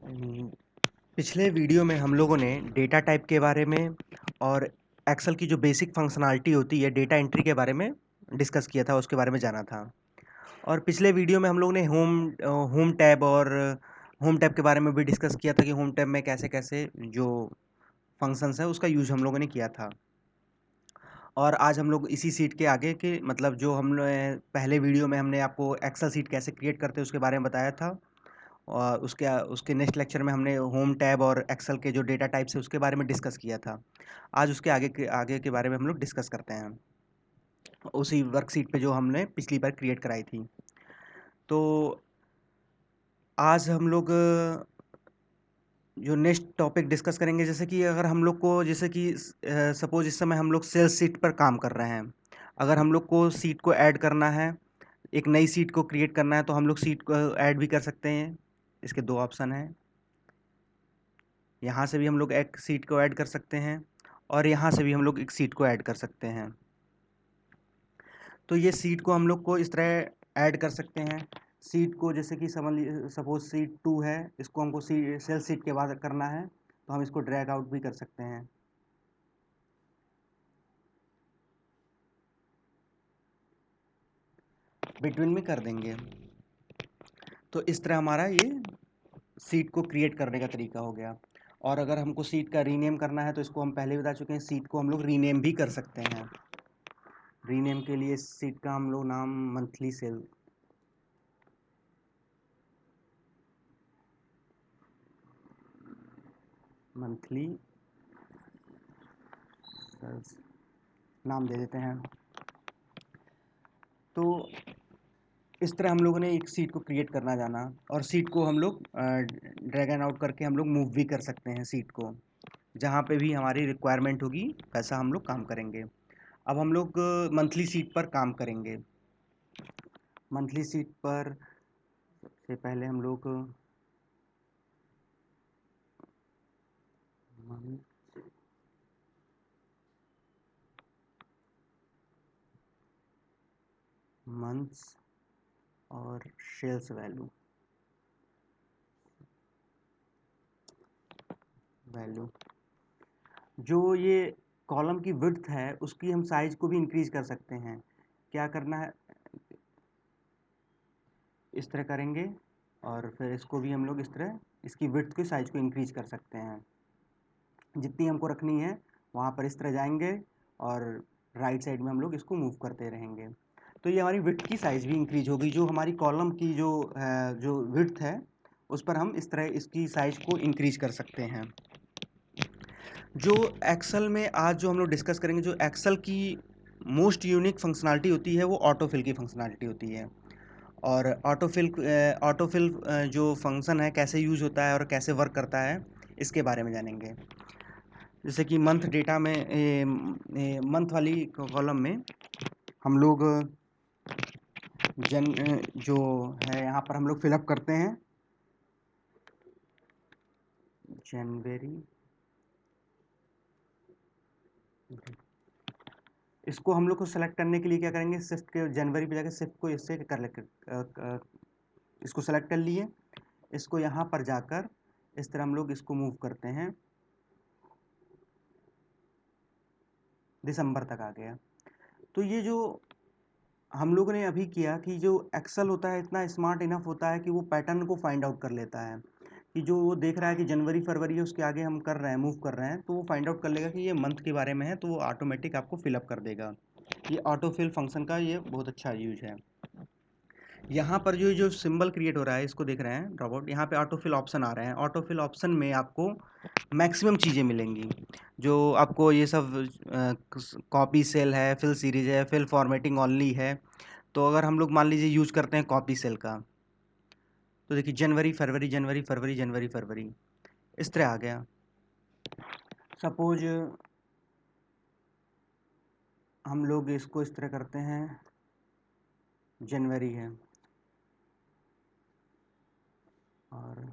हम्म, पिछले वीडियो में हम लोगों ने डेटा टाइप के बारे में और एक्सेल की जो बेसिक फंक्शनैलिटी होती है डेटा एंट्री के बारे में डिस्कस किया था, उसके बारे में जाना था। और पिछले वीडियो में हम लोगों ने होम टैब और होम टैब के बारे में भी डिस्कस किया था कि होम टैब में कैसे कैसे जो फंक्शंस है उसका यूज हम लोगों ने किया था। और आज हम लोग इसी सीट के आगे के मतलब जो पहले वीडियो में हमने आपको एक्सेल सीट कैसे क्रिएट करते हैं उसके बारे में बताया था। और उसके उसके नेक्स्ट लेक्चर में हमने होम टैब और एक्सेल के जो डेटा टाइप्स है उसके बारे में डिस्कस किया था। आज उसके आगे के बारे में हम लोग डिस्कस करते हैं उसी वर्कशीट पे जो हमने पिछली बार क्रिएट कराई थी। तो आज हम लोग जो नेक्स्ट टॉपिक डिस्कस करेंगे, जैसे कि अगर हम लोग को जैसे कि सपोज इस समय हम लोग सेल्स सीट पर काम कर रहे हैं। अगर हम लोग को सीट को ऐड करना है, एक नई सीट को क्रिएट करना है, तो हम लोग सीट को ऐड भी कर सकते हैं। इसके दो ऑप्शन हैं, यहाँ से भी हम लोग एक सीट को ऐड कर सकते हैं और यहाँ से भी हम लोग एक सीट को ऐड कर सकते हैं। तो ये सीट को हम लोग को इस तरह ऐड कर सकते हैं। सीट को जैसे कि समझ सपोज सीट 2 है, इसको हमको सेल सीट के बाद करना है, तो हम इसको ड्रैग आउट भी कर सकते हैं। बिटवीन में कर देंगे। तो इस तरह हमारा ये सीट को क्रिएट करने का तरीका हो गया। और अगर हमको सीट का रीनेम करना है तो इसको हम पहले बता चुके हैं, सीट को हम लोग रीनेम भी कर सकते हैं। रीनेम के लिए सीट का हम लोग नाम मंथली सेल मंथली सेल्स नाम दे देते हैं। तो इस तरह हम लोगों ने एक सीट को क्रिएट करना जाना, और सीट को हम लोग ड्रैग एंड आउट करके हम लोग मूव भी कर सकते हैं सीट को। जहाँ पे भी हमारी रिक्वायरमेंट होगी वैसा हम लोग काम करेंगे। अब हम लोग मंथली सीट पर काम करेंगे। मंथली सीट पर सबसे पहले हम लोग मंथ्स और सेल्स वैल्यू वैल्यू जो ये कॉलम की विड्थ है उसकी हम साइज को भी इंक्रीज कर सकते हैं। क्या करना है, इस तरह करेंगे और फिर इसको भी हम लोग इस तरह इसकी विड्थ के साइज को इंक्रीज कर सकते हैं। जितनी हमको रखनी है वहाँ पर इस तरह जाएंगे और राइट साइड में हम लोग इसको मूव करते रहेंगे। तो ये हमारी विड्थ की साइज़ भी इंक्रीज होगी। जो हमारी कॉलम की जो विड्थ है उस पर हम इस तरह इसकी साइज़ को इंक्रीज कर सकते हैं। जो एक्सेल में आज जो हम लोग डिस्कस करेंगे, जो एक्सेल की मोस्ट यूनिक फंक्शनैलिटी होती है वो ऑटोफिल की फंक्शनैलिटी होती है। और ऑटोफिल जो फंक्शन है कैसे यूज होता है और कैसे वर्क करता है इसके बारे में जानेंगे। जैसे कि मंथ डेटा में मंथ वाली कॉलम में हम लोग जो है यहाँ पर हम लोग फिलअप करते हैं जनवरी। इसको हम लोग को सेलेक्ट करने के लिए क्या करेंगे, शिफ्ट के जनवरी पे जाकर शिफ्ट को इससे इसको सेलेक्ट कर लिए। इसको यहाँ पर जाकर इस तरह हम लोग इसको मूव करते हैं, दिसंबर तक आ गया। तो ये जो हम लोगों ने अभी किया कि जो एक्सेल होता है इतना स्मार्ट इनफ होता है कि वो पैटर्न को फाइंड आउट कर लेता है। कि जो वो देख रहा है कि जनवरी फरवरी है उसके आगे हम कर रहे हैं मूव कर रहे हैं, तो वो फाइंड आउट कर लेगा कि ये मंथ के बारे में है, तो वो ऑटोमेटिक आपको फिलअप कर देगा। ये ऑटो फिल फंक्शन का ये बहुत अच्छा यूज है। यहाँ पर जो जो सिंबल क्रिएट हो रहा है इसको देख रहे हैं रोबोट, यहाँ पे ऑटो फिल ऑप्शन आ रहे हैं। ऑटो फिल ऑप्शन में आपको मैक्सिमम चीज़ें मिलेंगी। जो आपको ये सब कॉपी सेल है, फिल सीरीज है, फिल फॉर्मेटिंग ओनली है। तो अगर हम लोग मान लीजिए यूज करते हैं कॉपी सेल का, तो देखिए जनवरी फरवरी जनवरी फरवरी जनवरी फरवरी इस तरह आ गया। सपोज हम लोग इसको इस तरह करते हैं, जनवरी है और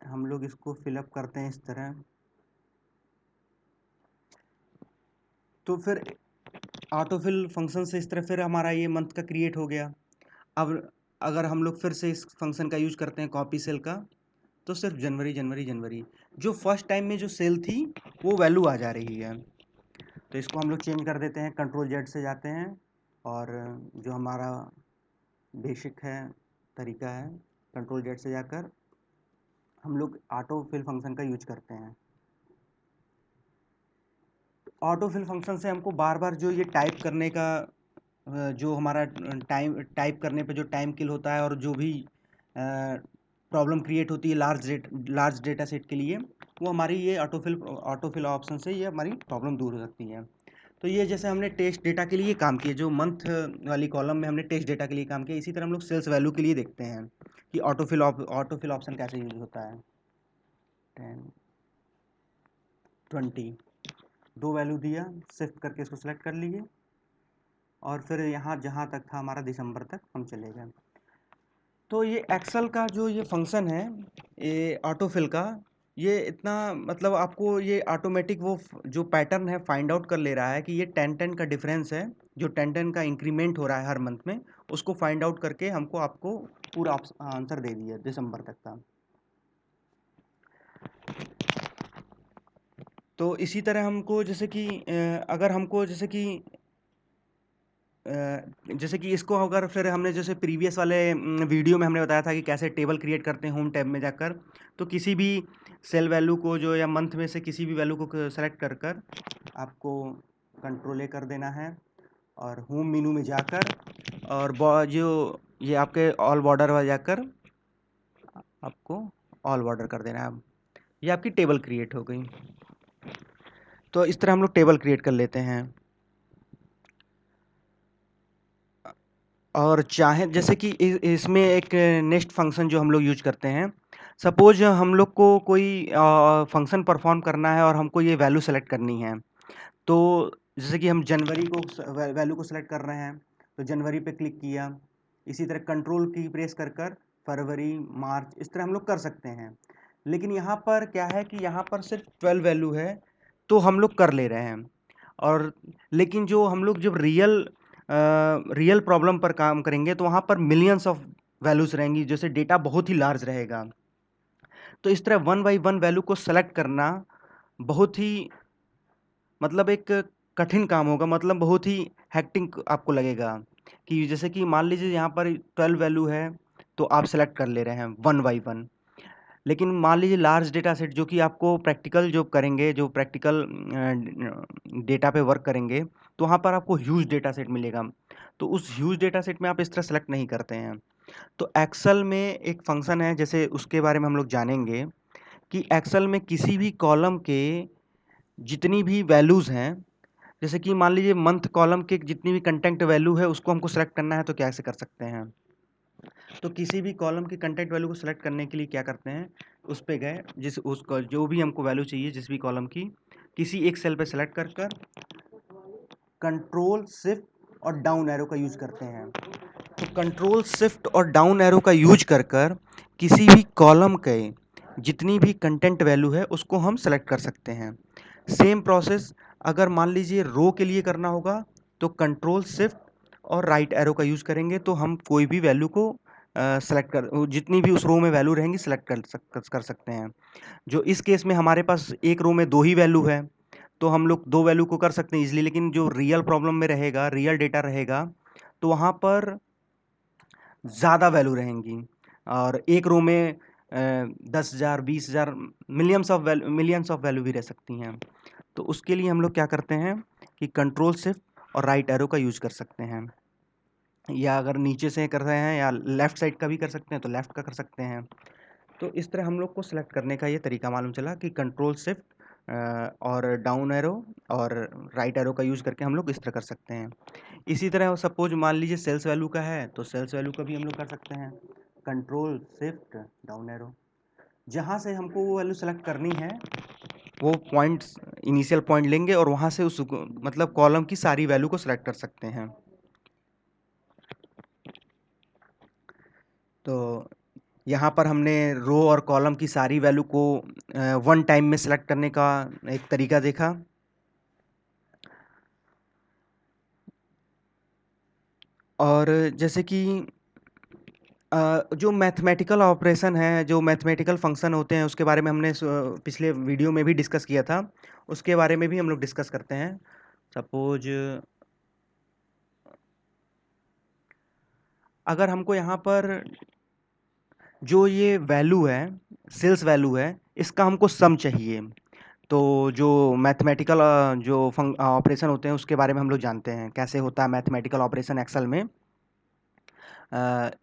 हम लोग इसको फिलअप करते हैं इस तरह। तो फिर ऑटोफिल फंक्शन से इस तरह फिर हमारा ये मंथ का क्रिएट हो गया। अब अगर हम लोग फिर से इस फंक्शन का यूज करते हैं कॉपी सेल का, तो सिर्फ जनवरी जनवरी जनवरी जो फर्स्ट टाइम में जो सेल थी वो वैल्यू आ जा रही है। तो इसको हम लोग चेंज कर देते हैं, कंट्रोल जेड से जाते हैं और जो हमारा बेसिक है तरीका है, कंट्रोल जेड से जाकर हम लोग ऑटो फिल फंक्शन का यूज करते हैं। ऑटो फिल फंक्शन से हमको बार बार जो ये टाइप करने का जो हमारा टाइप करने पे जो टाइम किल होता है और जो भी प्रॉब्लम क्रिएट होती है लार्ज डेटा सेट के लिए, वो हमारी ये ऑटोफिल ऑप्शन से ये हमारी प्रॉब्लम दूर हो सकती है। तो ये जैसे हमने टेस्ट डेटा के लिए काम किया, जो मंथ वाली कॉलम में हमने टेस्ट डेटा के लिए काम किया, इसी तरह हम लोग सेल्स वैल्यू के लिए देखते हैं कि ऑटोफिल ऑप्शन कैसे यूज होता है। 10 20 दो वैल्यू दिया, शिफ्ट करके इसको सेलेक्ट कर लिए और फिर यहाँ जहाँ तक था हमारा दिसंबर तक हम चले गए। तो ये एक्सेल का जो ये फंक्शन है, ये ऑटोफिल का, ये इतना मतलब आपको ये ऑटोमेटिक वो जो पैटर्न है फाइंड आउट कर ले रहा है कि ये 10-10 का डिफरेंस है, जो 10-10 का इंक्रीमेंट हो रहा है हर मंथ में, उसको फाइंड आउट करके हमको आपको पूरा आंसर दे दिया दिसंबर तक का। तो इसी तरह हमको जैसे कि अगर हमको जैसे कि इसको अगर फिर हमने जैसे प्रीवियस वाले वीडियो में हमने बताया था कि कैसे टेबल क्रिएट करते हैं होम टैब में जाकर, तो किसी भी सेल वैल्यू को जो या मंथ में से किसी भी वैल्यू को सेलेक्ट कर कर आपको कंट्रोल ए कर देना है और होम मेनू में जाकर और जो ये आपके ऑल बॉर्डर में जाकर आपको ऑल बॉर्डर कर देना है। अब ये आपकी टेबल क्रिएट हो गई। तो इस तरह हम लोग टेबल क्रिएट कर लेते हैं। और चाहे जैसे कि इसमें एक नेक्स्ट फंक्शन जो हम लोग यूज करते हैं, सपोज हम लोग को कोई फंक्शन परफॉर्म करना है और हमको ये वैल्यू सेलेक्ट करनी है। तो जैसे कि हम जनवरी को वैल्यू को सेलेक्ट कर रहे हैं, तो जनवरी पे क्लिक किया, इसी तरह कंट्रोल की प्रेस कर कर फरवरी मार्च इस तरह हम लोग कर सकते हैं। लेकिन यहाँ पर क्या है कि यहाँ पर सिर्फ 12 वैल्यू है, तो हम लोग कर ले रहे हैं। और लेकिन जो हम लोग जब रियल प्रॉब्लम पर काम करेंगे तो वहाँ पर मिलियंस ऑफ वैल्यूज रहेंगी, जैसे डेटा बहुत ही लार्ज रहेगा। तो इस तरह वन बाई वन वैल्यू को सेलेक्ट करना बहुत ही मतलब एक कठिन काम होगा, मतलब बहुत ही हैक्टिंग आपको लगेगा कि जैसे कि मान लीजिए यहाँ पर 12 वैल्यू है तो आप सेलेक्ट कर ले रहे हैं वन बाई वन। लेकिन मान लीजिए लार्ज डेटा सेट जो कि आपको प्रैक्टिकल जो करेंगे, जो प्रैक्टिकल डेटा पे वर्क करेंगे, तो वहाँ पर आपको ह्यूज डेटा सेट मिलेगा। तो उस ह्यूज डेटा सेट में आप इस तरह सेलेक्ट नहीं करते हैं। तो एक्सेल में एक फंक्शन है, जैसे उसके बारे में हम लोग जानेंगे कि एक्सेल में किसी भी कॉलम के जितनी भी वैल्यूज़ हैं, जैसे कि मान लीजिए मंथ कॉलम के जितनी भी कंटेंट वैल्यू है उसको हमको सेलेक्ट करना है, तो कैसे कर सकते हैं। तो किसी भी कॉलम की कंटेंट वैल्यू को सेलेक्ट करने के लिए क्या करते हैं, उस पे गए, उसको जो भी हमको वैल्यू चाहिए जिस भी कॉलम की, किसी एक सेल पे सेलेक्ट कर कर कंट्रोल शिफ्ट और डाउन एरो का यूज करते हैं। तो कंट्रोल शिफ्ट और डाउन एरो का यूज कर कर किसी भी कॉलम के जितनी भी कंटेंट वैल्यू है उसको हम सेलेक्ट कर सकते हैं। सेम प्रोसेस अगर मान लीजिए रो के लिए करना होगा, तो कंट्रोल शिफ्ट और राइट एरो का यूज करेंगे तो हम कोई भी वैल्यू को सेलेक्ट कर, जितनी भी उस रो में वैल्यू रहेंगी सेलेक्ट कर सकते हैं। जो इस केस में हमारे पास एक रो में दो ही वैल्यू है, तो हम लोग दो वैल्यू को कर सकते हैं इजीली। लेकिन जो रियल प्रॉब्लम में रहेगा, रियल डेटा रहेगा, तो वहाँ पर ज़्यादा वैल्यू रहेंगी और एक रो में 10,000 20,000 मिलियंस ऑफ वैल्यू भी रह सकती हैं। तो उसके लिए हम लोग क्या करते हैं कि कंट्रोल शिफ्ट और राइट एरो का यूज कर सकते हैं, या अगर नीचे से कर रहे हैं या लेफ्ट साइड का भी कर सकते हैं तो लेफ्ट का कर सकते हैं। तो इस तरह हम लोग को सिलेक्ट करने का ये तरीका मालूम चला कि कंट्रोल शिफ्ट और डाउन एरो और राइट एरो का यूज़ करके हम लोग इस तरह कर सकते हैं। इसी तरह सपोज मान लीजिए सेल्स वैल्यू का है, तो सेल्स वैल्यू का भी हम लोग कर सकते हैं कंट्रोल शिफ्ट डाउन एरो। जहाँ से हमको वो वैल्यू सेलेक्ट करनी है वो पॉइंट्स, इनिशियल पॉइंट लेंगे और वहाँ से उस मतलब कॉलम की सारी वैल्यू को सेलेक्ट कर सकते हैं। तो यहाँ पर हमने रो और कॉलम की सारी वैल्यू को वन टाइम में सेलेक्ट करने का एक तरीका देखा। और जैसे कि जो मैथमेटिकल ऑपरेशन है, जो मैथमेटिकल फंक्शन होते हैं, उसके बारे में हमने पिछले वीडियो में भी डिस्कस किया था। उसके बारे में भी हम लोग डिस्कस करते हैं। सपोज अगर हमको यहाँ पर जो ये वैल्यू है, सेल्स वैल्यू है, इसका हमको सम चाहिए। तो जो मैथमेटिकल जो ऑपरेशन होते हैं उसके बारे में हम लोग जानते हैं कैसे होता है मैथमेटिकल ऑपरेशन एक्सेल में।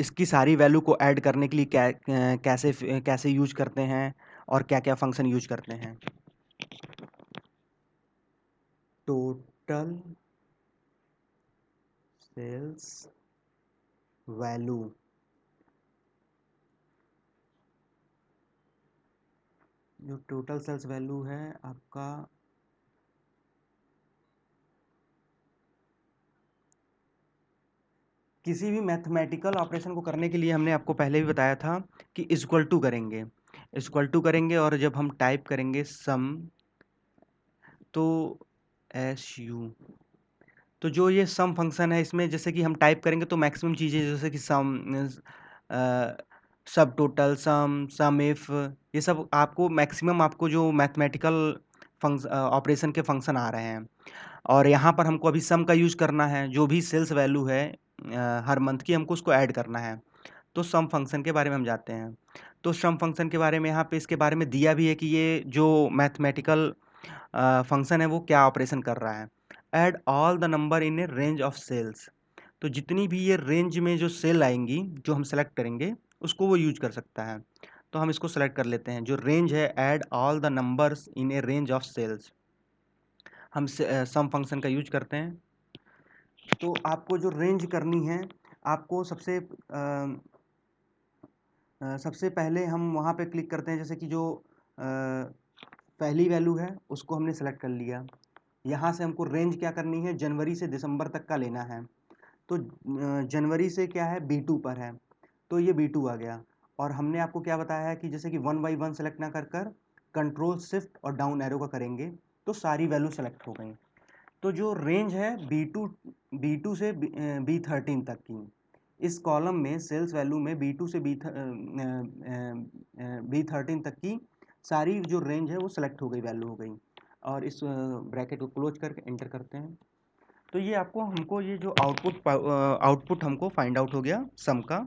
इसकी सारी वैल्यू को ऐड करने के लिए कैसे कैसे यूज करते हैं और क्या क्या फंक्शन यूज करते हैं। टोटल सेल्स वैल्यू, जो टोटल सेल्स वैल्यू है आपका, किसी भी मैथमेटिकल ऑपरेशन को करने के लिए हमने आपको पहले भी बताया था कि इक्वल टू करेंगे, इक्वल टू करेंगे, और जब हम टाइप करेंगे सम, तो एस यू, तो जो ये सम फंक्शन है इसमें जैसे कि हम टाइप करेंगे तो मैक्सिमम चीज़ें जैसे कि सम, सब टोटल, सम इफ, ये सब आपको मैक्सिमम आपको जो मैथमेटिकल ऑपरेशन के फंक्शन आ रहे हैं। और यहाँ पर हमको अभी सम का यूज करना है, जो भी सेल्स वैल्यू है हर मंथ की, हमको उसको ऐड करना है। तो सम फंक्शन के बारे में हम जानते हैं। तो सम फंक्शन के बारे में यहाँ पे इसके बारे में दिया भी है कि ये जो मैथमेटिकल फंक्शन है वो क्या ऑपरेशन कर रहा है। Add all the number in a range of cells, तो जितनी भी ये रेंज में जो सेल आएंगी जो हम सेलेक्ट करेंगे उसको वो यूज कर सकता है। तो हम इसको सेलेक्ट कर लेते हैं, जो रेंज है add all the numbers in a range of cells, हम सम फंक्शन का यूज करते हैं। तो आपको जो रेंज करनी है, आपको सबसे पहले हम वहाँ पे क्लिक करते हैं, जैसे कि जो पहली वैल्यू है उसको हमने सेलेक्ट कर लिया। यहाँ से हमको रेंज क्या करनी है, जनवरी से दिसंबर तक का लेना है। तो जनवरी से क्या है, B2 पर है, तो ये B2 आ गया। और हमने आपको क्या बताया है कि जैसे कि 1 बाई 1 सेलेक्ट ना कर कर कंट्रोल शिफ्ट और डाउन एरो का करेंगे तो सारी वैल्यू सेलेक्ट हो गई। तो जो रेंज है B2 से B13 तक की, इस कॉलम में सेल्स वैल्यू में B2 से B13 तक की सारी जो रेंज है वो सेलेक्ट हो गई, वैल्यू हो गई। और इस ब्रैकेट को क्लोज करके एंटर करते हैं। तो ये आपको हमको ये जो आउटपुट हमको फाइंड आउट हो गया सम का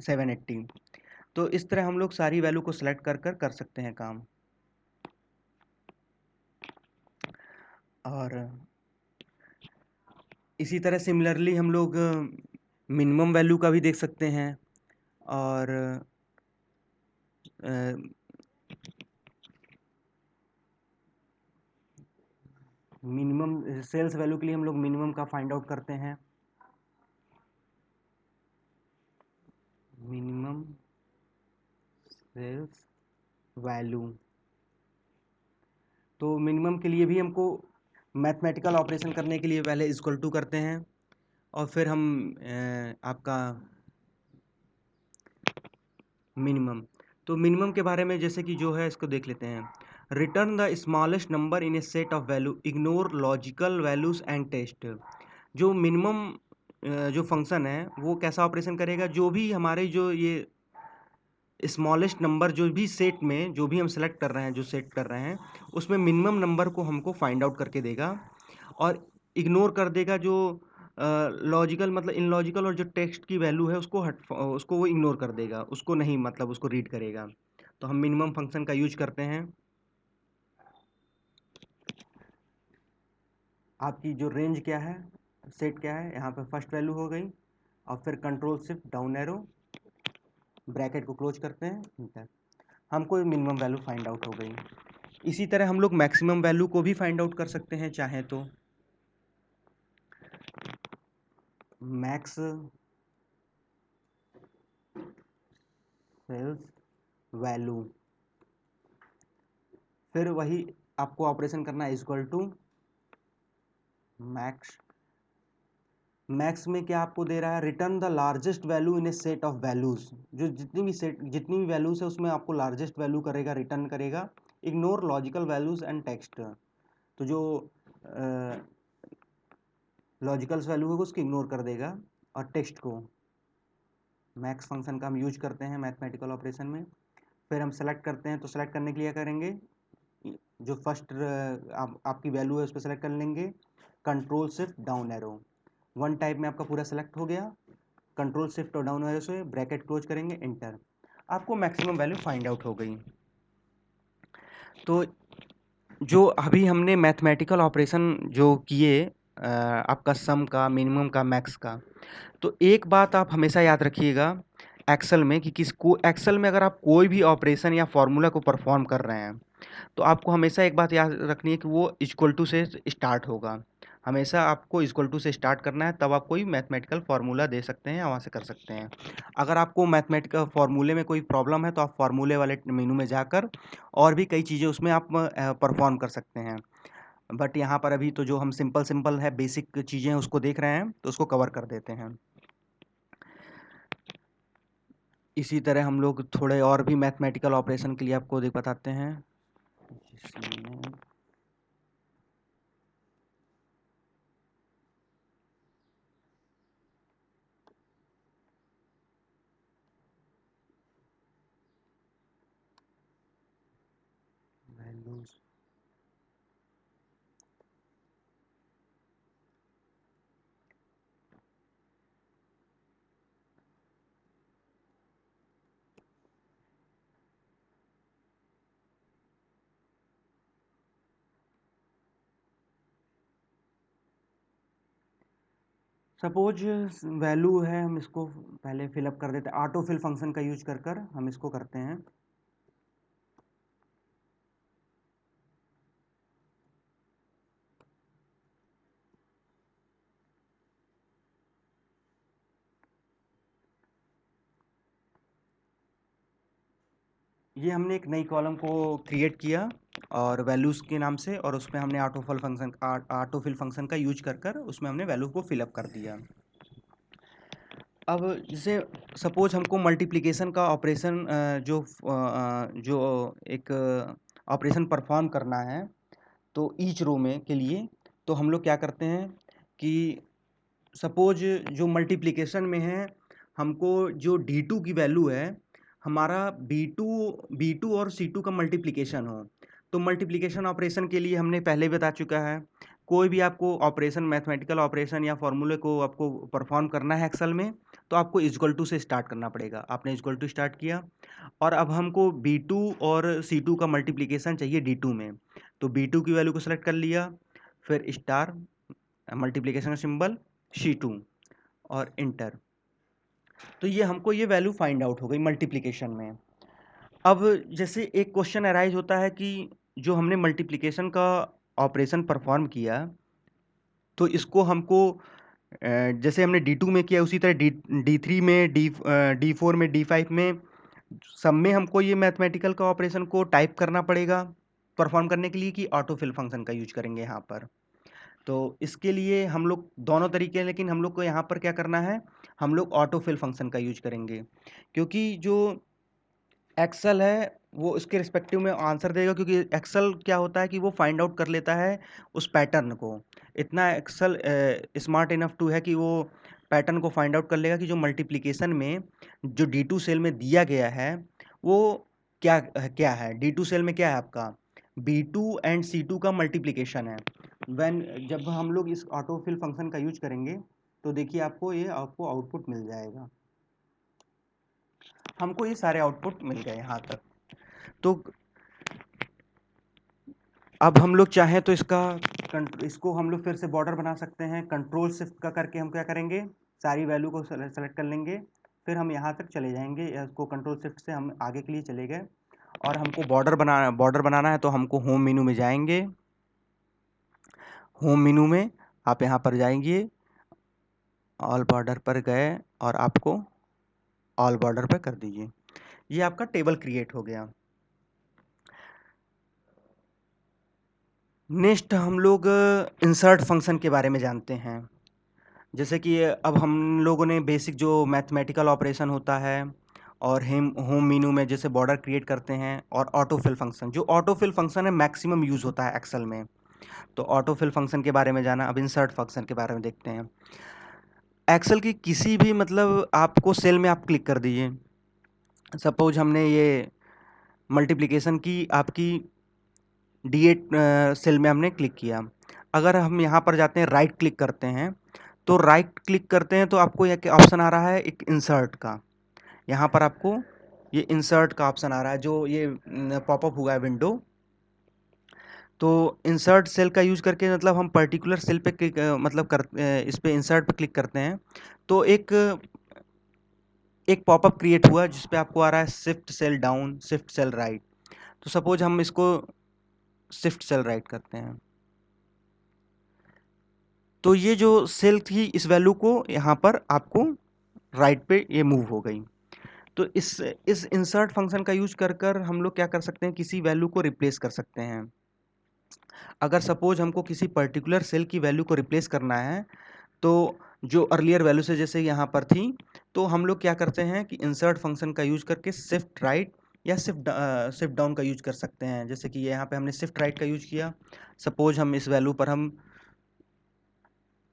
780। तो इस तरह हम लोग सारी वैल्यू को सिलेक्ट कर सकते हैं काम। और इसी तरह सिमिलरली हम लोग मिनिमम वैल्यू का भी देख सकते हैं। और मिनिमम सेल्स वैल्यू के लिए हम लोग मिनिमम का फाइंड आउट करते हैं। मिनिमम सेल्स वैल्यू, तो मिनिमम के लिए भी हमको मैथमेटिकल ऑपरेशन करने के लिए पहले इक्वल टू करते हैं, और फिर हम आपका मिनिमम, तो मिनिमम के बारे में जैसे कि जो है इसको देख लेते हैं। Return the smallest number in a set of value, ignore logical values and test. जो मिनिमम जो फंक्शन है वो कैसा ऑपरेशन करेगा, जो भी हमारे जो ये स्मॉलेस्ट नंबर जो भी सेट में जो भी हम सेलेक्ट कर रहे हैं, जो सेट कर रहे हैं उसमें मिनिमम नंबर को हमको फाइंड आउट करके देगा, और इग्नोर कर देगा जो लॉजिकल मतलब इन लॉजिकल, और जो टेक्स्ट की वैल्यू है उसको वो इग्नोर कर देगा, उसको नहीं मतलब उसको रीड करेगा। तो हम मिनिमम फंक्शन का यूज करते हैं। आपकी जो रेंज क्या है, सेट क्या है, यहाँ पे फर्स्ट वैल्यू हो गई, और फिर control shift down arrow, bracket को क्लोज करते हैं, इंटर। हमको मिनिमम वैल्यू फाइंड आउट हो गई। इसी तरह हम लोग मैक्सिमम वैल्यू को भी फाइंड आउट कर सकते हैं चाहे तो। मैक्स सेल्स वैल्यू, फिर वही आपको ऑपरेशन करना है, इक्वल टू मैक्स। मैक्स में क्या आपको दे रहा है, return the largest value in a set of values, जो जितनी भी वैल्यूज है उसमें आपको लार्जेस्ट वैल्यू करेगा, रिटर्न करेगा। Ignore logical values and text, तो जो लॉजिकल वैल्यू होगा उसको इग्नोर कर देगा, और टेक्स्ट को मैक्स फंक्शन का हम यूज करते हैं मैथमेटिकल ऑपरेशन में। फिर हम सेलेक्ट करते हैं, तो सेलेक्ट करने के लिए क्या करेंगे, जो फर्स्ट आपकी वैल्यू है उस पर सेलेक्ट कर लेंगे, control shift down arrow, one type में आपका पूरा सेलेक्ट हो गया। कंट्रोल शिफ्ट और डाउन एरो से ब्रैकेट क्लोज करेंगे, इंटर, आपको मैक्सिमम वैल्यू फाइंड आउट हो गई। तो जो अभी हमने मैथमेटिकल ऑपरेशन जो किए आपका सम का, मिनिमम का, मैक्स का, तो एक बात आप हमेशा याद रखिएगा एक्सेल में कि किसको एक्सेल में अगर आप कोई भी ऑपरेशन या फॉर्मूला को परफॉर्म कर रहे हैं तो आपको हमेशा एक बात याद रखनी है कि वो इक्वल टू से स्टार्ट होगा। हमेशा आपको इक्वल टू से स्टार्ट करना है, तब आप कोई मैथमेटिकल फार्मूला दे सकते हैं या वहाँ से कर सकते हैं। अगर आपको मैथमेटिकल फार्मूले में कोई प्रॉब्लम है तो आप फार्मूले वाले मेनू में जाकर और भी कई चीज़ें उसमें आप परफॉर्म कर सकते हैं। बट यहाँ पर अभी तो जो हम सिंपल सिंपल है बेसिक चीज़ें उसको देख रहे हैं तो उसको कवर कर देते हैं। इसी तरह हम लोग थोड़े और भी मैथमेटिकल ऑपरेशन के लिए आपको देख बताते हैं, जिसमें वैल्यूज सपोज वैल्यू है, हम इसको पहले फिलअप कर देते हैं, ऑटो फिल फंक्शन का यूज कर कर हम इसको करते हैं। ये हमने एक नई कॉलम को क्रिएट किया और वैल्यूज़ के नाम से, और उसमें हमने ऑटो फिल फंक्शन का यूज कर कर उसमें हमने वैल्यू को फिलअप कर दिया। अब जैसे सपोज हमको मल्टीप्लिकेशन का ऑपरेशन जो एक ऑपरेशन परफॉर्म करना है, तो ईच रो में के लिए तो हम लोग क्या करते हैं कि सपोज जो मल्टीप्लिकेशन में है, हमको जो D2 की वैल्यू है, हमारा B2 और C2 का मल्टीप्लिकेशन हो, तो मल्टीप्लिकेशन ऑपरेशन के लिए हमने पहले ही बता चुका है, कोई भी आपको ऑपरेशन मैथमेटिकल ऑपरेशन या फॉर्मूले को आपको परफॉर्म करना है एक्सेल में, तो आपको इक्वल टू से स्टार्ट करना पड़ेगा। आपने इक्वल टू स्टार्ट किया और अब हमको B2 और C2 का मल्टीप्लिकेशन चाहिए D2 में, तो B2 की वैल्यू को सेलेक्ट कर लिया, फिर स्टार, मल्टीप्लिकेशन का सिंबल, C2 और इंटर, तो ये हमको ये वैल्यू फाइंड आउट हो गई मल्टीप्लिकेशन में। अब जैसे एक क्वेश्चन अराइज होता है कि जो हमने मल्टीप्लिकेशन का ऑपरेशन परफॉर्म किया, तो इसको हमको जैसे हमने D2 में किया उसी तरह D3 में, D4 में, D5 में, सब में हमको ये मैथमेटिकल का ऑपरेशन को टाइप करना पड़ेगा परफॉर्म करने के लिए, कि ऑटो फिल फंक्शन का यूज करेंगे यहाँ पर। तो इसके लिए हम लोग दोनों तरीके हैं, लेकिन हम लोग को यहाँ पर क्या करना है, हम लोग ऑटो फिल फंक्शन का यूज करेंगे, क्योंकि जो एक्सेल है वो इसके रिस्पेक्टिव में आंसर देगा, क्योंकि एक्सेल क्या होता है कि वो फाइंड आउट कर लेता है उस पैटर्न को। इतना एक्सेल स्मार्ट इनफ टू है कि वो पैटर्न को फाइंड आउट कर लेगा कि जो मल्टीप्लिकेशन में जो D2 सेल में दिया गया है वो क्या क्या है। D2 सेल में क्या है आपका, B2 एंड C2 का मल्टीप्लिकेशन है। जब हम लोग इस ऑटो फिल फंक्शन का यूज करेंगे तो देखिए आपको आउटपुट मिल जाएगा। हमको ये सारे आउटपुट मिल गए यहाँ तक। तो अब हम लोग चाहें तो इसको हम लोग फिर से बॉर्डर बना सकते हैं। कंट्रोल शिफ्ट का करके हम क्या करेंगे, सारी वैल्यू को सेलेक्ट कर लेंगे, फिर हम यहाँ तक चले जाएंगे, या इसको कंट्रोल शिफ्ट से हम आगे के लिए चले गए। और हमको बॉर्डर बनाना है तो हमको होम मेनू में जाएंगे। होम मेनू में आप यहाँ पर जाएंगे, ऑल बॉर्डर पर गए और आपको ऑल बॉर्डर पर कर दीजिए। ये आपका टेबल क्रिएट हो गया। नेक्स्ट हम लोग इंसर्ट फंक्शन के बारे में जानते हैं। जैसे कि अब हम लोगों ने बेसिक जो मैथमेटिकल ऑपरेशन होता है और होम मेनू में जैसे बॉर्डर क्रिएट करते हैं, और ऑटो फिल फंक्शन, जो ऑटो फिल फंक्शन है मैक्सिमम यूज़ होता है एक्सेल में, तो ऑटो फिल फंक्शन के बारे में जाना। अब इंसर्ट फंक्शन के बारे में देखते हैं। एक्सेल की किसी भी मतलब आपको सेल में आप क्लिक कर दीजिए। सपोज हमने ये मल्टीप्लिकेशन की आपकी D8 सेल में हमने क्लिक किया। अगर हम यहाँ पर जाते हैं राइट क्लिक करते हैं, तो राइट क्लिक करते हैं तो आपको एक ऑप्शन आ रहा है एक इंसर्ट का। यहाँ पर आपको ये इंसर्ट का ऑप्शन आ रहा है, जो ये पॉपअप हुआ है विंडो। तो इंसर्ट सेल का यूज करके मतलब हम पर्टिकुलर सेल पे क्लिक मतलब इस पे इंसर्ट पे क्लिक करते हैं तो एक एक पॉपअप क्रिएट हुआ जिस पे आपको आ रहा है shift cell down, shift cell right. तो सपोज हम इसको शिफ्ट सेल राइट करते हैं, तो ये जो सेल थी इस वैल्यू को यहाँ पर आपको राइट पे ये मूव हो गई। तो इस इंसर्ट फंक्शन का यूज कर कर हम लोग क्या कर सकते हैं, किसी वैल्यू को रिप्लेस कर सकते हैं। अगर सपोज हमको किसी पर्टिकुलर सेल की वैल्यू को रिप्लेस करना है, तो जो अर्लियर वैल्यू से जैसे यहाँ पर थी, तो हम लोग क्या करते हैं कि इंसर्ट फंक्शन का यूज करके शिफ्ट राइट या शिफ्ट डाउन का यूज कर सकते हैं। जैसे कि यहाँ पे हमने शिफ्ट राइट का यूज किया। सपोज हम इस वैल्यू पर हम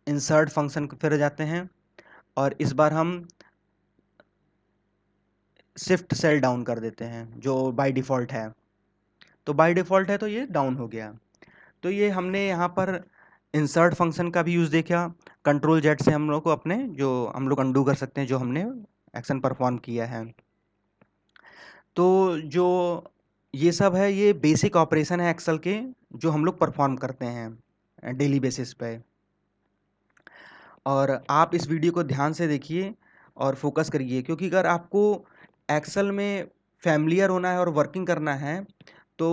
इंसर्ट फंक्शन फिर जाते हैं और इस बार हम शिफ्ट सेल डाउन कर देते हैं जो बाय डिफ़ॉल्ट है। तो बाय डिफ़ॉल्ट है तो ये डाउन हो गया। तो ये हमने यहाँ पर इंसर्ट फंक्शन का भी यूज़ देखा। कंट्रोल जेड से हम लोग को अपने जो हम लोग अंडू कर सकते हैं जो हमने एक्शन परफॉर्म किया है। तो जो ये सब है, ये बेसिक ऑपरेशन है एक्सेल के जो हम लोग परफॉर्म करते हैं डेली बेसिस पे। और आप इस वीडियो को ध्यान से देखिए और फोकस करिए, क्योंकि अगर आपको एक्सेल में फैमिलियर होना है और वर्किंग करना है, तो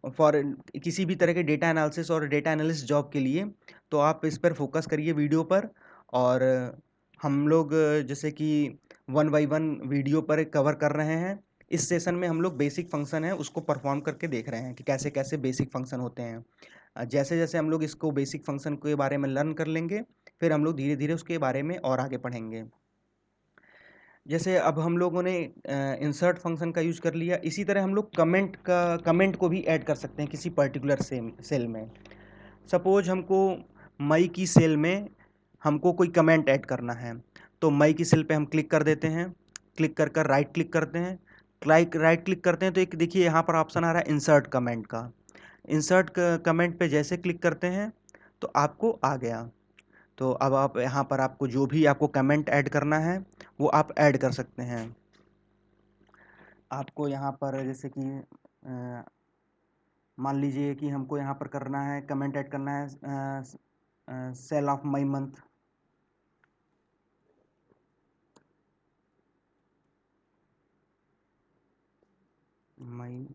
फॉर किसी भी तरह के डेटा एनालिसिस और डेटा एनालिस्ट जॉब के लिए तो आप इस पर फोकस करिए वीडियो पर। और हम लोग जैसे कि वन बाय वन वीडियो पर कवर कर रहे हैं। इस सेशन में हम लोग बेसिक फंक्शन है उसको परफॉर्म करके देख रहे हैं कि कैसे कैसे बेसिक फंक्शन होते हैं। जैसे जैसे हम लोग इसको बेसिक फंक्शन के बारे में लर्न कर लेंगे, फिर हम लोग धीरे धीरे उसके बारे में और आगे पढ़ेंगे। जैसे अब हम लोगों ने इंसर्ट फंक्शन का यूज कर लिया, इसी तरह हम लोग कमेंट को भी ऐड कर सकते हैं किसी पर्टिकुलर सेल में। सपोज हमको मई की सेल में हमको कोई कमेंट ऐड करना है, तो मई की सेल पे हम क्लिक कर देते हैं। क्लिक कर कर राइट क्लिक करते हैं। राइट क्लिक करते हैं तो एक देखिए यहाँ पर ऑप्शन आ रहा है इंसर्ट कमेंट का। इंसर्ट कमेंट पे जैसे क्लिक करते हैं तो आपको आ गया। तो अब आप यहाँ पर आपको जो भी आपको कमेंट ऐड करना है वो आप ऐड कर सकते हैं। आपको यहाँ पर जैसे कि मान लीजिए कि हमको यहाँ पर करना है कमेंट ऐड करना है सेल ऑफ मई मंथ। मई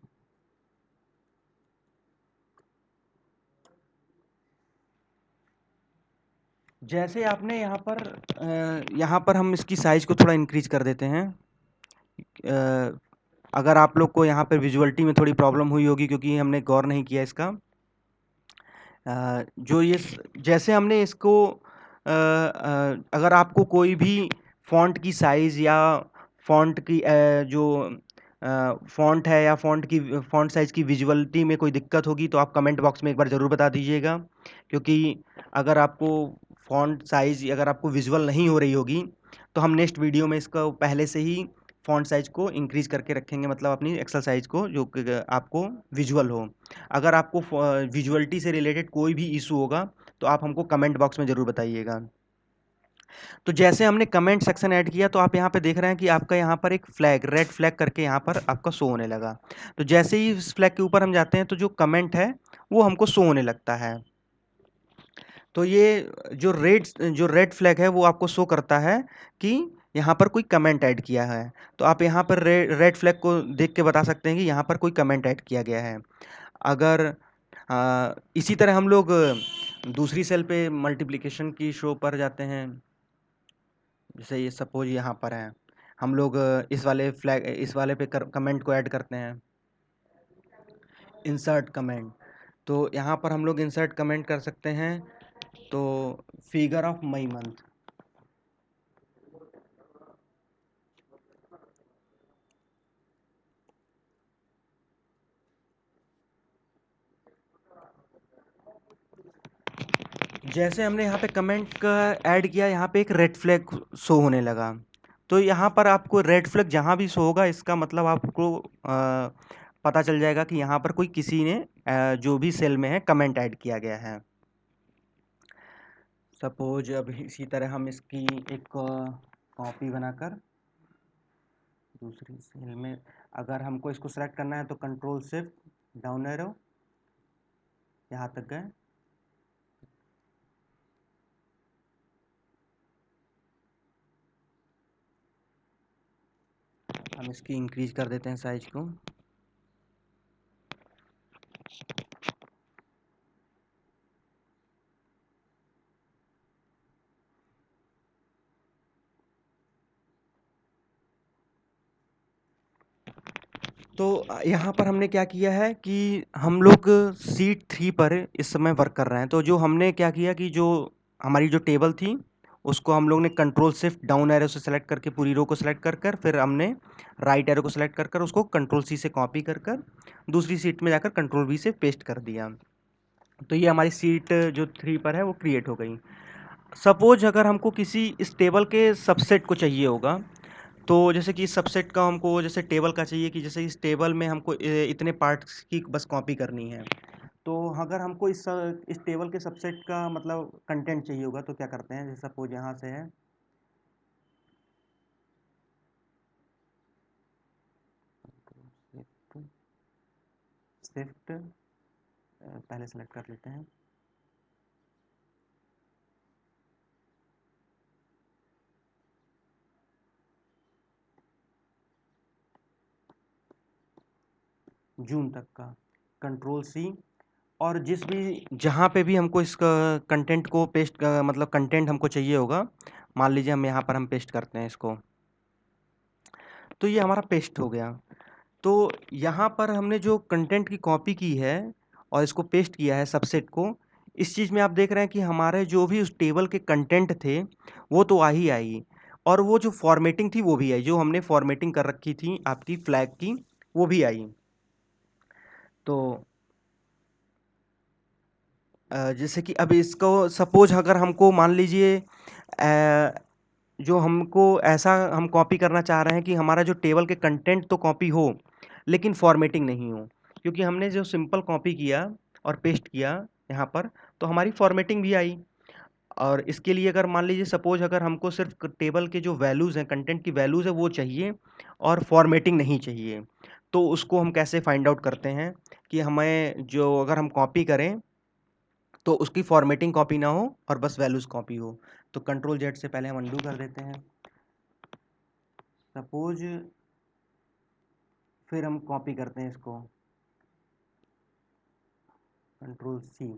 जैसे आपने यहाँ पर हम इसकी साइज को थोड़ा इंक्रीज कर देते हैं। अगर आप लोग को यहाँ पर विजुअलिटी में थोड़ी प्रॉब्लम हुई होगी क्योंकि हमने गौर नहीं किया इसका। जो ये जैसे हमने इसको अगर आपको कोई भी फ़ॉन्ट की साइज़ या फ़ॉन्ट की जो फ़ॉन्ट है या फ़ॉन्ट साइज़ की विजुअलिटी में कोई दिक्कत होगी तो आप कमेंट बॉक्स में एक बार ज़रूर बता दीजिएगा। क्योंकि अगर आपको फ़ॉन्ट साइज़ अगर आपको विजुअल नहीं हो रही होगी, तो हम नेक्स्ट वीडियो में इसका पहले से ही फ़ॉन्ट साइज़ को इंक्रीज़ करके रखेंगे, मतलब अपनी एक्सेल साइज़ को जो कि आपको विजुअल हो। अगर आपको विजुअलिटी से रिलेटेड कोई भी इशू होगा तो आप हमको कमेंट बॉक्स में ज़रूर बताइएगा। तो जैसे हमने कमेंट सेक्शन ऐड किया तो आप यहाँ पे देख रहे हैं कि आपका यहाँ पर एक फ्लैग रेड फ्लैग करके यहाँ पर आपका शो होने लगा। तो जैसे ही इस फ्लैग के ऊपर हम जाते हैं तो जो कमेंट है वो हमको शो होने लगता है। तो ये जो रेड फ्लैग है वो आपको शो करता है कि यहाँ पर कोई कमेंट ऐड किया है। तो आप यहाँ पर रेड फ्लैग को देख के बता सकते हैं कि यहाँ पर कोई कमेंट ऐड किया गया है। अगर इसी तरह हम लोग दूसरी सेल पे मल्टीप्लिकेशन की शो पर जाते हैं। जैसे ये सपोज यहाँ पर है, हम लोग इस वाले पे कमेंट को ऐड करते हैं इंसर्ट कमेंट। तो यहाँ पर हम लोग इंसर्ट कमेंट कर सकते हैं। तो फिगर ऑफ मई मंथ, जैसे हमने यहाँ पे कमेंट का ऐड किया, यहाँ पे एक रेड फ्लैग शो होने लगा। तो यहाँ पर आपको रेड फ्लैग जहाँ भी शो होगा, इसका मतलब आपको पता चल जाएगा कि यहाँ पर कोई किसी ने जो भी सेल में है कमेंट ऐड किया गया है। सपोज अब इसी तरह हम इसकी एक कॉपी बनाकर दूसरी सेल में, अगर हमको इसको सेलेक्ट करना है तो कंट्रोल शिफ्ट डाउन एरो, यहाँ तक गए। हम इसकी इंक्रीज कर देते हैं साइज को। तो यहाँ पर हमने क्या किया है कि हम लोग शीट 3 पर इस समय वर्क कर रहे हैं। तो जो हमने क्या किया कि जो हमारी जो टेबल थी, उसको हम लोग ने कंट्रोल शिफ्ट डाउन एरो से सेलेक्ट करके पूरी रो को सेलेक्ट कर फिर हमने राइट एरो को सेलेक्ट कर उसको कंट्रोल सी से कॉपी कर दूसरी शीट में जाकर कंट्रोल वी से पेस्ट कर दिया। तो ये हमारी शीट जो 3 पर है वो क्रिएट हो गई। सपोज अगर हमको किसी इस टेबल के सबसेट को चाहिए होगा, तो जैसे कि इस सबसेट का हमको जैसे टेबल का चाहिए कि जैसे इस टेबल में हमको इतने पार्ट्स की बस कॉपी करनी है। तो अगर हमको इस टेबल के सबसेट का मतलब कंटेंट चाहिए होगा तो क्या करते हैं, जैसे सपोज यहाँ से है शिफ्ट पहले सेलेक्ट कर लेते हैं। जून तक का कंट्रोल सी, और जिस भी जहाँ पे भी हमको इसका कंटेंट को पेस्ट मतलब कंटेंट हमको चाहिए होगा, मान लीजिए हम यहाँ पर हम पेस्ट करते हैं इसको, तो ये हमारा पेस्ट हो गया। तो यहाँ पर हमने जो कंटेंट की कॉपी की है और इसको पेस्ट किया है सबसेट को, इस चीज़ में आप देख रहे हैं कि हमारे जो भी उस टेबल के कंटेंट थे वो तो आ ही आई, और वो जो फॉर्मेटिंग थी वो भी आई, जो हमने फॉर्मेटिंग कर रखी थी आपकी फ्लैग की वो भी आई। तो जैसे कि अब इसको सपोज अगर हमको मान लीजिए जो हमको ऐसा हम कॉपी करना चाह रहे हैं कि हमारा जो टेबल के कंटेंट तो कॉपी हो लेकिन फॉर्मेटिंग नहीं हो, क्योंकि हमने जो सिंपल कॉपी किया और पेस्ट किया यहाँ पर तो हमारी फॉर्मेटिंग भी आई। और इसके लिए अगर मान लीजिए सपोज अगर हमको सिर्फ टेबल के जो वैल्यूज़ हैं, कंटेंट की वैल्यूज़ है वो चाहिए और फॉर्मेटिंग नहीं चाहिए, तो उसको हम कैसे फाइंड आउट करते हैं कि हमें जो अगर हम कॉपी करें तो उसकी फॉर्मेटिंग कॉपी ना हो और बस वैल्यूज़ कॉपी हो। तो कंट्रोल जेड से पहले हम अंडू कर देते हैं। सपोज फिर हम कॉपी करते हैं इसको, कंट्रोल सी,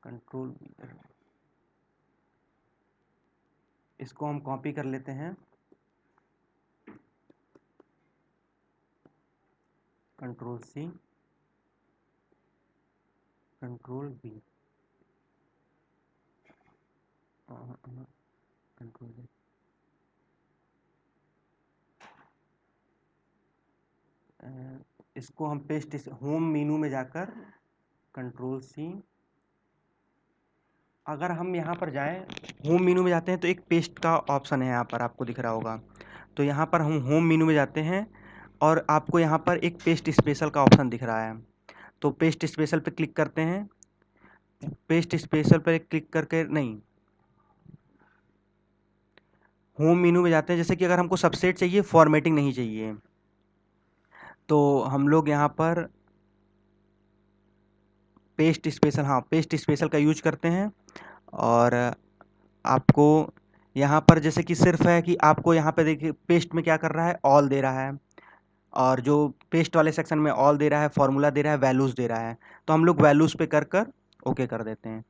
कंट्रोल, इसको हम कॉपी कर लेते हैं, control C, control B, control V, इसको हम पेस्ट होम मेनू में जाकर कंट्रोल सी, अगर हम यहाँ पर जाएं होम मेनू में जाते हैं तो एक पेस्ट का ऑप्शन है यहाँ पर आपको दिख रहा होगा। तो यहाँ पर हम होम मेनू में जाते हैं और आपको यहाँ पर एक पेस्ट स्पेशल का ऑप्शन दिख रहा है, तो पेस्ट स्पेशल पे क्लिक करते हैं। पेस्ट स्पेशल पर क्लिक करके नहीं, होम मेनू में जाते हैं। जैसे कि अगर हमको सबसेट चाहिए, फॉर्मेटिंग नहीं चाहिए, तो हम लोग यहाँ पर पेस्ट स्पेशल, हाँ पेस्ट स्पेशल का यूज करते हैं। और आपको यहाँ पर जैसे कि सिर्फ है कि आपको यहाँ पे देखिए पेस्ट में क्या कर रहा है, ऑल दे रहा है, और जो पेस्ट वाले सेक्शन में ऑल दे रहा है, फॉर्मूला दे रहा है, वैल्यूज़ दे रहा है, तो हम लोग वैल्यूज़ पे कर ओके कर देते हैं।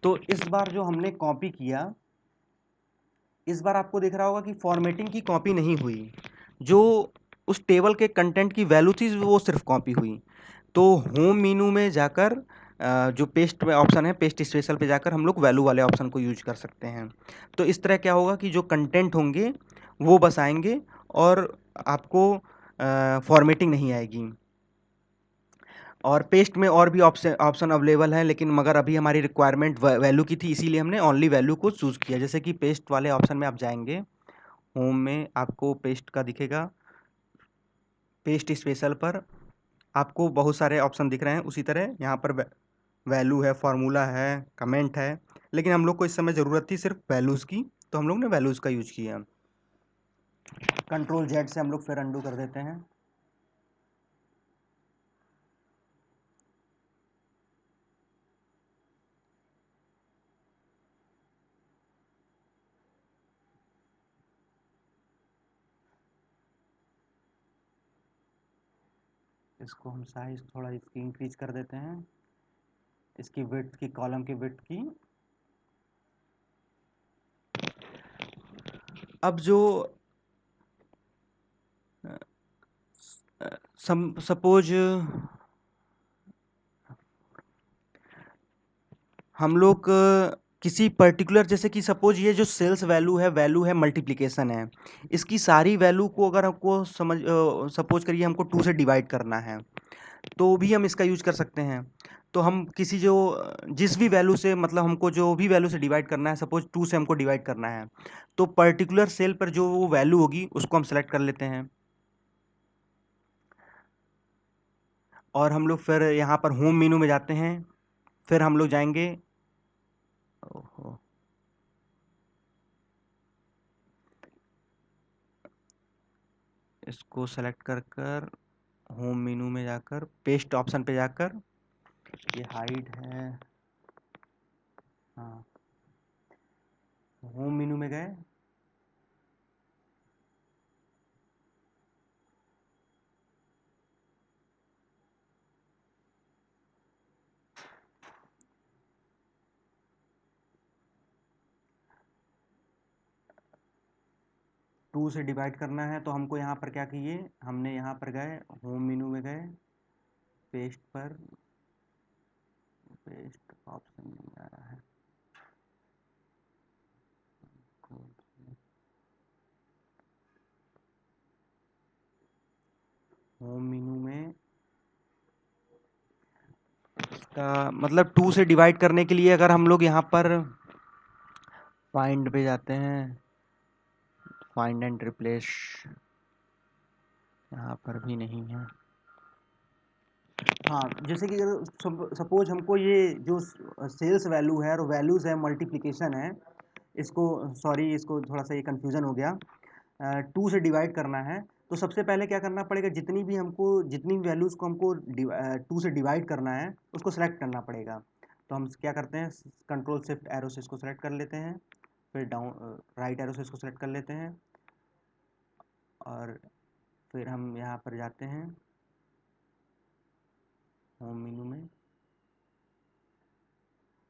तो इस बार जो हमने कॉपी किया, इस बार आपको दिख रहा होगा कि फॉर्मेटिंग की कॉपी नहीं हुई, जो उस टेबल के कंटेंट की वैल्यू थी वो सिर्फ कॉपी हुई। तो होम मेनू में जाकर जो पेस्ट में ऑप्शन है, पेस्ट स्पेशल पे जाकर हम लोग वैल्यू वाले ऑप्शन को यूज कर सकते हैं। तो इस तरह क्या होगा कि जो कंटेंट होंगे वो बस आएंगे और आपको फॉर्मेटिंग नहीं आएगी। और पेस्ट में और भी ऑप्शन ऑप्शन अवेलेबल हैं, लेकिन मगर अभी हमारी रिक्वायरमेंट वैल्यू की थी, इसीलिए हमने ओनली वैल्यू को चूज़ किया। जैसे कि पेस्ट वाले ऑप्शन में आप जाएंगे, होम में आपको पेस्ट का दिखेगा, पेस्ट स्पेशल पर आपको बहुत सारे ऑप्शन दिख रहे हैं। उसी तरह यहाँ पर वैल्यू है, फार्मूला है, कमेंट है, लेकिन हम लोग को इस समय ज़रूरत थी सिर्फ वैल्यूज़ की, तो हम लोग ने वैल्यूज़ का यूज किया। कंट्रोल जेड से हम लोग फिर अंडू कर देते हैं। इसको हम साइज थोड़ा इसकी इंक्रीज कर देते हैं, इसकी विड्थ की, कॉलम की विड्थ की। अब जो सपोज हम लोग किसी पर्टिकुलर, जैसे कि सपोज ये जो सेल्स वैल्यू है मल्टीप्लिकेशन है, इसकी सारी वैल्यू को अगर हमको सपोज करिए हमको 2 से डिवाइड करना है, तो भी हम इसका यूज कर सकते हैं। तो हम किसी जो जिस भी वैल्यू से, मतलब हमको जो भी वैल्यू से डिवाइड करना है, सपोज 2 से हमको डिवाइड करना है, तो पर्टिकुलर सेल पर जो वो वैल्यू होगी उसको हम सेलेक्ट कर लेते हैं। और हम लोग फिर यहाँ पर होम मेनू में जाते हैं, फिर हम लोग जाएंगे, ओहो, इसको सेलेक्ट कर कर होम मेनू में जाकर पेस्ट ऑप्शन पे जाकर, ये हाइड है, हाँ, होम मेनू में गए, 2 से डिवाइड करना है, तो हमको यहाँ पर क्या किए, हमने यहाँ पर गए, होम मेनू में गए, पेस्ट पर, पेस्ट ऑप्शन नहीं आ रहा है, होम मेनू में इसका मतलब 2 से डिवाइड करने के लिए अगर हम लोग यहाँ पर फाइंड पे जाते हैं, फाइंड एंड रिप्लेस, यहाँ पर भी नहीं है। हाँ, जैसे कि अगर सपोज हमको ये जो सेल्स वैल्यू है और वैल्यूज़ है, मल्टीप्लिकेशन है, इसको, सॉरी, इसको थोड़ा सा ये कन्फ्यूज़न हो गया, 2 से डिवाइड करना है, तो सबसे पहले क्या करना पड़ेगा, जितनी भी वैल्यूज़ को हमको 2 से डिवाइड करना है उसको सेलेक्ट करना पड़ेगा। तो हम क्या करते हैं, कंट्रोल शिफ्ट एरो से इसको सेलेक्ट कर लेते हैं, फिर डाउन राइट एरो से इसको सेलेक्ट कर लेते हैं, और फिर हम यहाँ पर जाते हैं होम मेनू में,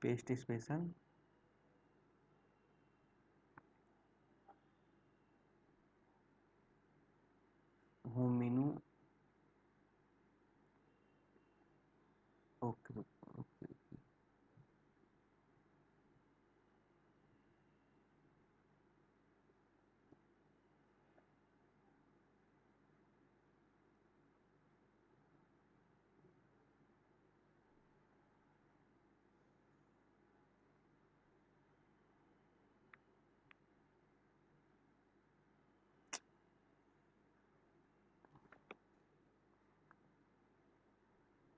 पेस्ट स्पेशल, होम मेनू, ओके,